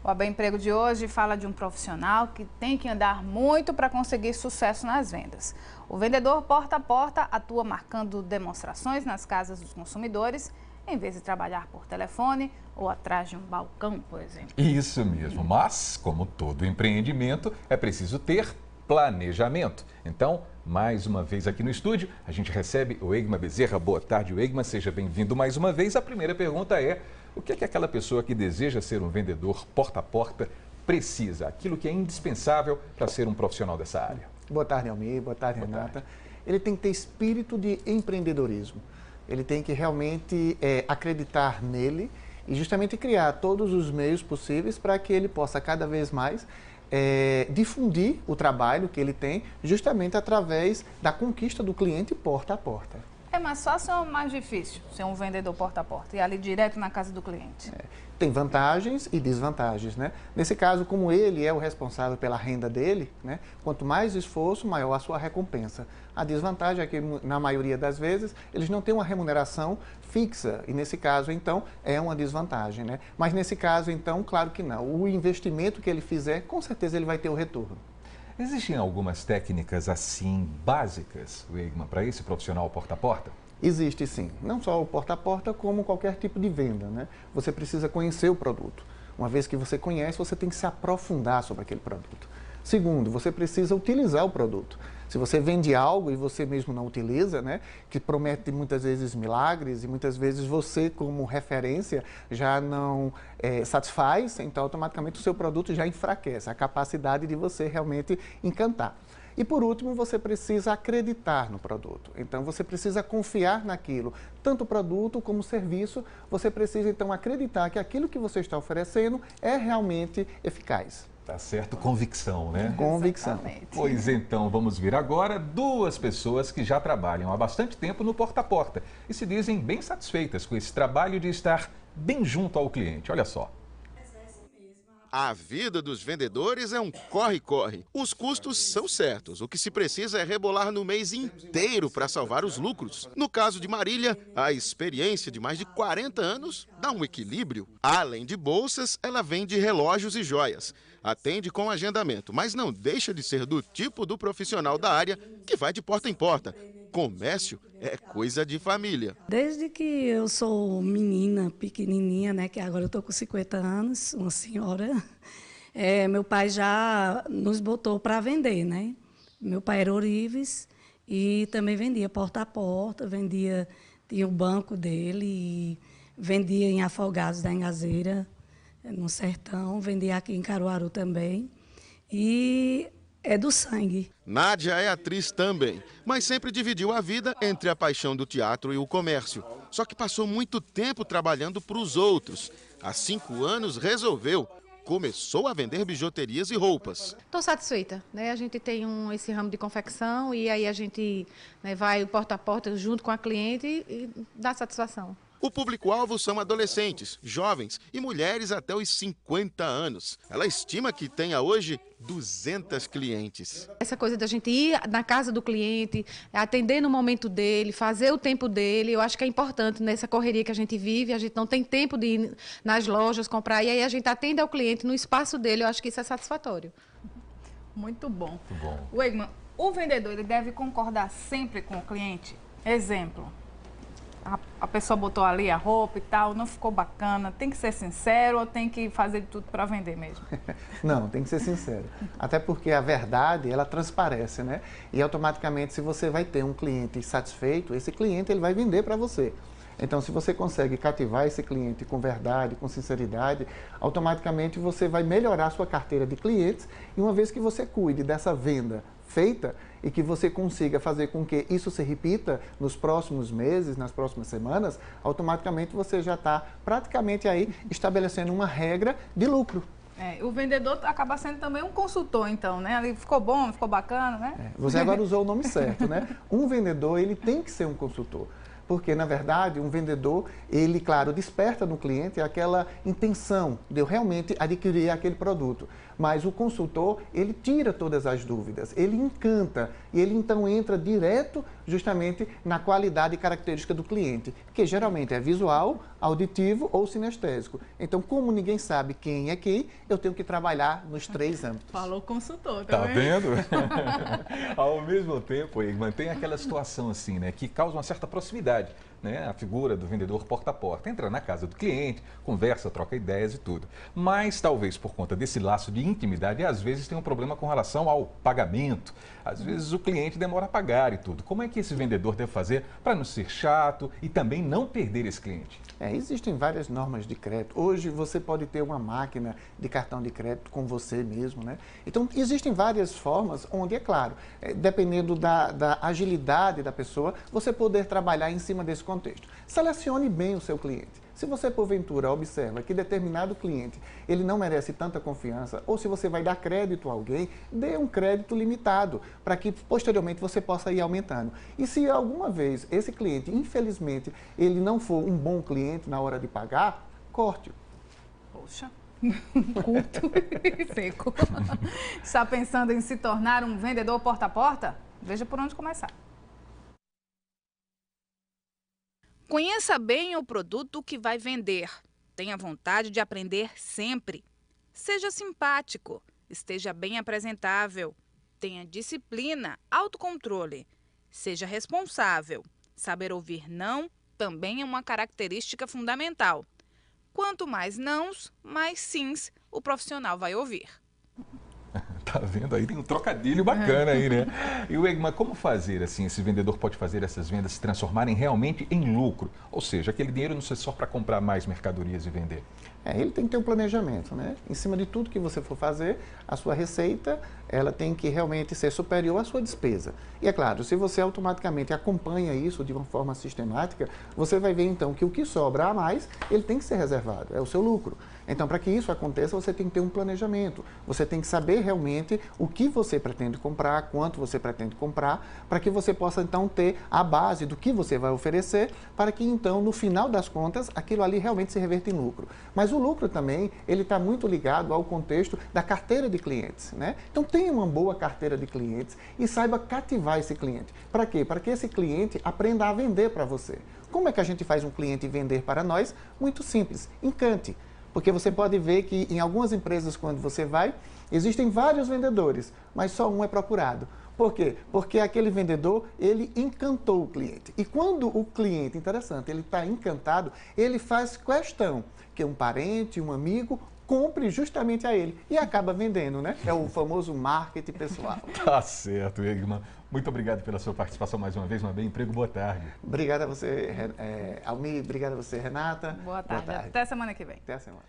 O AB Emprego de hoje fala de um profissional que tem que andar muito para conseguir sucesso nas vendas. O vendedor porta a porta atua marcando demonstrações nas casas dos consumidores, em vez de trabalhar por telefone ou atrás de um balcão, por exemplo. Isso mesmo, mas, como todo empreendimento, é preciso ter planejamento. Então, mais uma vez aqui no estúdio, a gente recebe o Egma Bezerra. Boa tarde, Egma, seja bem-vindo mais uma vez. A primeira pergunta é: o que é que aquela pessoa que deseja ser um vendedor porta a porta precisa? Aquilo que é indispensável para ser um profissional dessa área. Boa tarde, Almir. Boa tarde, Renata. Ele tem que ter espírito de empreendedorismo. Ele tem que realmente acreditar nele e justamente criar todos os meios possíveis para que ele possa cada vez mais difundir o trabalho que ele tem justamente através da conquista do cliente porta a porta. É mais fácil ou mais difícil ser um vendedor porta a porta e ali direto na casa do cliente? Tem vantagens e desvantagens, né? Nesse caso, como ele é o responsável pela renda dele, né? Quanto mais esforço, maior a sua recompensa. A desvantagem é que, na maioria das vezes, eles não têm uma remuneração fixa e, nesse caso, então, é uma desvantagem, né? Mas, nesse caso, então, claro que não. O investimento que ele fizer, com certeza ele vai ter o retorno. Existem algumas técnicas assim básicas, Egma, para esse profissional porta a porta? Existe sim, não só o porta a porta, como qualquer tipo de venda, né? Você precisa conhecer o produto. Uma vez que você conhece, você tem que se aprofundar sobre aquele produto. Segundo, você precisa utilizar o produto. Se você vende algo e você mesmo não utiliza, né, que promete muitas vezes milagres e muitas vezes você, como referência, já não satisfaz, então automaticamente o seu produto já enfraquece, a capacidade de você realmente encantar. E por último, você precisa acreditar no produto. Então você precisa confiar naquilo, tanto o produto como o serviço, você precisa então acreditar que aquilo que você está oferecendo é realmente eficaz. Tá certo, convicção, né? Convicção. Exatamente. Pois então, vamos ver agora duas pessoas que já trabalham há bastante tempo no porta a porta e se dizem bem satisfeitas com esse trabalho de estar bem junto ao cliente. Olha só. A vida dos vendedores é um corre-corre. Os custos são certos. O que se precisa é rebolar no mês inteiro para salvar os lucros. No caso de Marília, a experiência de mais de 40 anos dá um equilíbrio. Além de bolsas, ela vende relógios e joias. Atende com agendamento, mas não deixa de ser do tipo do profissional da área que vai de porta em porta. Comércio é coisa de família. Desde que eu sou menina, pequenininha, né, que agora eu estou com 50 anos, uma senhora, meu pai já nos botou para vender, né? Meu pai era ourives e também vendia porta a porta, tinha o banco dele, e vendia em Afogados da Engazeira, no Sertão, vendia aqui em Caruaru também, e é do sangue. Nádia é atriz também, mas sempre dividiu a vida entre a paixão do teatro e o comércio. Só que passou muito tempo trabalhando para os outros. Há 5 anos resolveu. Começou a vender bijuterias e roupas. Estou satisfeita, né? A gente tem esse ramo de confecção e aí a gente, né, vai porta a porta junto com a cliente e dá satisfação. O público-alvo são adolescentes, jovens e mulheres até os 50 anos. Ela estima que tenha hoje 200 clientes. Essa coisa da gente ir na casa do cliente, atender no momento dele, fazer o tempo dele, eu acho que é importante nessa correria que a gente vive. A gente não tem tempo de ir nas lojas comprar e aí a gente atende ao cliente no espaço dele. Eu acho que isso é satisfatório. Muito bom. Muito bom. Egma, o vendedor ele deve concordar sempre com o cliente? Exemplo. A pessoa botou ali a roupa e tal, não ficou bacana, tem que ser sincero ou tem que fazer de tudo para vender mesmo? Não, tem que ser sincero. Até porque a verdade, ela transparece, né? E automaticamente, se você vai ter um cliente satisfeito, esse cliente ele vai vender para você. Então, se você consegue cativar esse cliente com verdade, com sinceridade, automaticamente você vai melhorar a sua carteira de clientes e uma vez que você cuide dessa venda feita e que você consiga fazer com que isso se repita nos próximos meses, nas próximas semanas, automaticamente você já está praticamente aí estabelecendo uma regra de lucro. O vendedor acaba sendo também um consultor, então, né? Ali ficou bom, ficou bacana, né? Você agora usou o nome certo, né? Um vendedor, ele tem que ser um consultor. Porque, na verdade, um vendedor, ele, claro, desperta no cliente aquela intenção de eu realmente adquirir aquele produto. Mas o consultor, ele tira todas as dúvidas, ele encanta e ele então entra direto justamente na qualidade e característica do cliente, que geralmente é visual, auditivo ou sinestésico. Então, como ninguém sabe quem é quem, eu tenho que trabalhar nos 3 âmbitos. Falou consultor, Tá vendo? Ao mesmo tempo, Egma, tem aquela situação assim, né, que causa uma certa proximidade, né? A figura do vendedor porta a porta. Entra na casa do cliente, conversa, troca ideias e tudo. Mas talvez por conta desse laço de intimidade, às vezes tem um problema com relação ao pagamento. Às vezes o cliente demora a pagar e tudo. Como é que esse vendedor deve fazer para não ser chato e também não perder esse cliente? Existem várias normas de crédito. Hoje você pode ter uma máquina de cartão de crédito com você mesmo, né? Então, existem várias formas onde, é claro, dependendo da agilidade da pessoa, você poder trabalhar em cima desse contexto. Selecione bem o seu cliente. Se você, porventura, observa que determinado cliente ele não merece tanta confiança, ou se você vai dar crédito a alguém, dê um crédito limitado, para que posteriormente você possa ir aumentando. E se alguma vez esse cliente, infelizmente, ele não for um bom cliente na hora de pagar, corte-o. Poxa, curto e seco. Está pensando em se tornar um vendedor porta a porta? Veja por onde começar. Conheça bem o produto que vai vender. Tenha vontade de aprender sempre. Seja simpático. Esteja bem apresentável. Tenha disciplina, autocontrole. Seja responsável. Saber ouvir não também é uma característica fundamental. Quanto mais nãos, mais sims o profissional vai ouvir. Tá vendo aí? Tem um trocadilho bacana aí, né? E o Egma, como fazer assim? Esse vendedor pode fazer essas vendas se transformarem realmente em lucro? Ou seja, aquele dinheiro não ser só para comprar mais mercadorias e vender. Ele tem que ter um planejamento, né? Em cima de tudo que você for fazer, a sua receita, ela tem que realmente ser superior à sua despesa. E é claro, se você automaticamente acompanha isso de uma forma sistemática, você vai ver então que o que sobra a mais, ele tem que ser reservado, é o seu lucro. Então, para que isso aconteça, você tem que ter um planejamento. Você tem que saber realmente o que você pretende comprar, quanto você pretende comprar, para que você possa então ter a base do que você vai oferecer, para que então, no final das contas, aquilo ali realmente se reverta em lucro. Mas o lucro também, ele está muito ligado ao contexto da carteira de clientes, né? Então, tenha uma boa carteira de clientes e saiba cativar esse cliente. Para quê? Para que esse cliente aprenda a vender para você. Como é que a gente faz um cliente vender para nós? Muito simples, encante. Porque você pode ver que em algumas empresas, quando você vai, existem vários vendedores, mas só um é procurado. Por quê? Porque aquele vendedor, ele encantou o cliente. E quando o cliente, interessante, ele está encantado, ele faz questão que um parente, um amigo, compre justamente a ele e acaba vendendo, né? É o famoso marketing pessoal. Tá certo, Egma. Muito obrigado pela sua participação mais uma vez. Um bem emprego, boa tarde. Obrigado a você, Almir. Obrigado a você, Renata. Boa tarde. Até semana que vem. Até a semana.